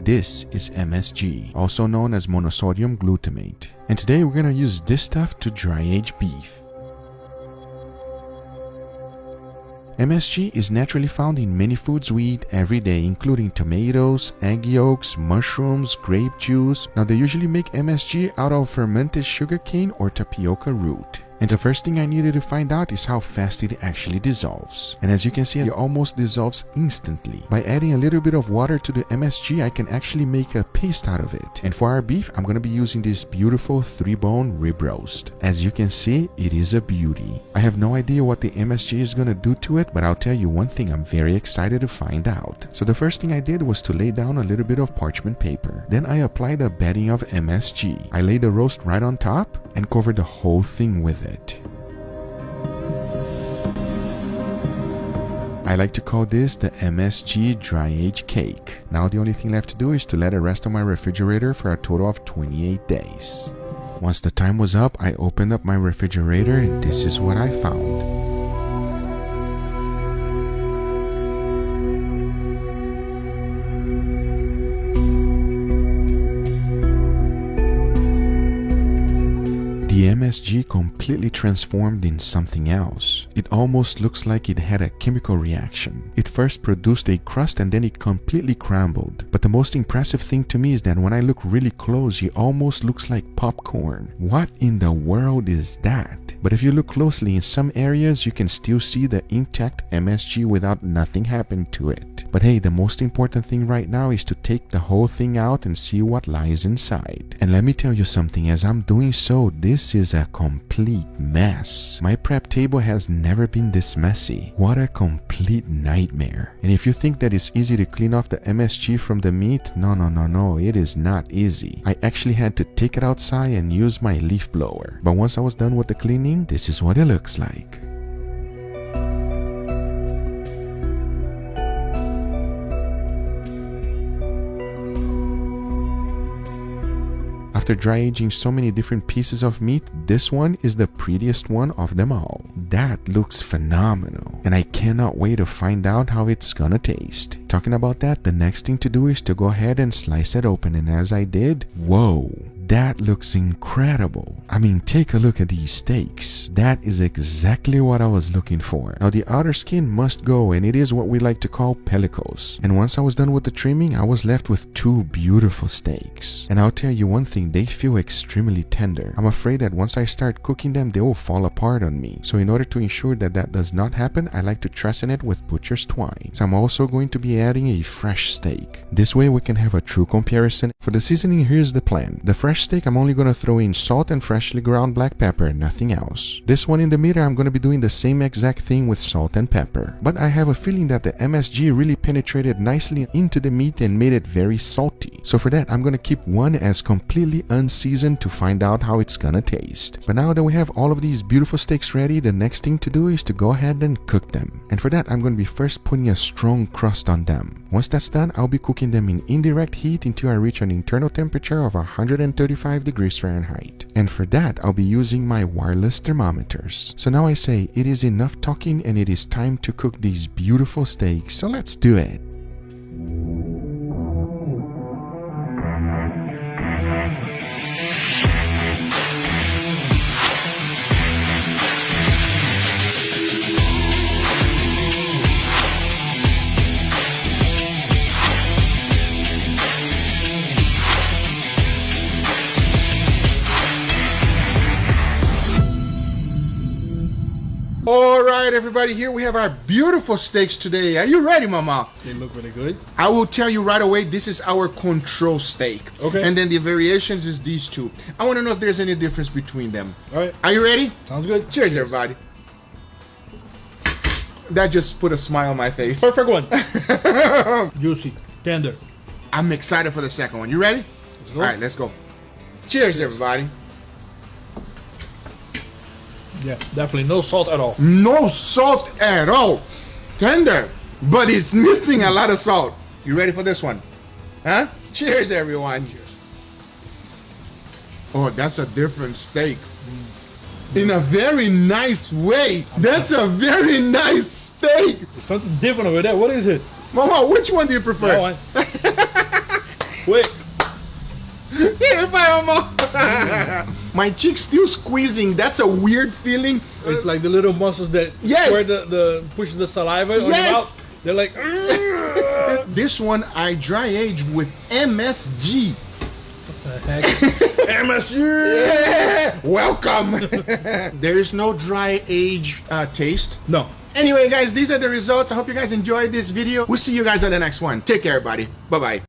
this is MSG, also known as monosodium glutamate. And today we're gonna use this stuff to dry age beef. MSG is naturally found in many foods we eat every day, including tomatoes, egg yolks, mushrooms, grape juice. Now they usually make MSG out of fermented sugarcane or tapioca root. And the first thing I needed to find out is how fast it actually dissolves. And as you can see, it almost dissolves instantly. By adding a little bit of water to the MSG, I can actually make a paste out of it. And for our beef, I'm going to be using this beautiful 3-bone rib roast. As you can see, it is a beauty. I have no idea what the MSG is going to do to it, but I'll tell you one thing I'm very excited to find out. So the first thing I did was to lay down a little bit of parchment paper. Then I applied a bedding of MSG. I laid the roast right on top and covered the whole thing with it. I like to call this the MSG dry age cake. Now the only thing left to do is to let it rest on my refrigerator for a total of 28 days. Once the time was up, I opened up my refrigerator and this is what I found. The MSG completely transformed in something else. It almost looks like it had a chemical reaction. It first produced a crust and then it completely crumbled. But the most impressive thing to me is that when I look really close, it almost looks like popcorn. What in the world is that? But if you look closely, in some areas you can still see the intact MSG without nothing happening to it. But hey, the most important thing right now is to take the whole thing out and see what lies inside. And let me tell you something, as I'm doing so, this is a complete mess. My prep table has never been this messy. What a complete nightmare. And if you think that it's easy to clean off the MSG from the meat, no, it is not easy. I actually had to take it outside and use my leaf blower. But once I was done with the cleaning, this is what it looks like. After dry aging so many different pieces of meat, this one is the prettiest one of them all. That looks phenomenal, and I cannot wait to find out how it's gonna taste. Talking about that, the next thing to do is to go ahead and slice it open, and as I did, whoa! That looks incredible. I mean, take a look at these steaks. That is exactly what I was looking for. Now the outer skin must go, and it is what we like to call pellicles. And once I was done with the trimming, I was left with 2 beautiful steaks. And I'll tell you one thing, they feel extremely tender. I'm afraid that once I start cooking them, they will fall apart on me. So in order to ensure that that does not happen, I like to truss it with butcher's twine. So I'm also going to be adding a fresh steak. This way we can have a true comparison. For the seasoning, here's the plan. The fresh steak, I'm only going to throw in salt and freshly ground black pepper, nothing else. This one in the middle, I'm going to be doing the same exact thing with salt and pepper. But I have a feeling that the MSG really penetrated nicely into the meat and made it very salty. So for that, I'm going to keep one as completely unseasoned to find out how it's going to taste. But now that we have all of these beautiful steaks ready, the next thing to do is to go ahead and cook them. And for that, I'm going to be first putting a strong crust on them. Once that's done, I'll be cooking them in indirect heat until I reach an internal temperature of 135 degrees Fahrenheit. And for that, I'll be using my wireless thermometers. So now I say, it is enough talking and it is time to cook these beautiful steaks, so let's do it. All right, everybody, here we have our beautiful steaks today. Are you ready, Mama? They look really good. I will tell you right away, this is our control steak. Okay. And then the variations is these two. I want to know if there's any difference between them. All right. Are you ready? Sounds good. Cheers, everybody. That just put a smile on my face. Perfect one. Juicy, tender. I'm excited for the second one. You ready? Let's go. All right, let's go. Cheers, everybody. Yeah, definitely no salt at all. No salt at all. Tender, but it's missing a lot of salt. You ready for this one? Huh? Cheers, everyone. Cheers. Oh, that's a different steak. In a very nice way. That's a very nice steak. There's something different over there. What is it? Mama, which one do you prefer? That one. Quick. Here, bye, Momo. My cheek's still squeezing. That's a weird feeling. It's like the little muscles that Yes. square the push the saliva on your Yes. mouth. They're like, This one I dry aged with MSG. what the heck? MSG! Yeah, welcome. There is no dry age taste. No. Anyway, guys, these are the results. I hope you guys enjoyed this video. We'll see you guys on the next one. Take care, everybody. Bye-bye.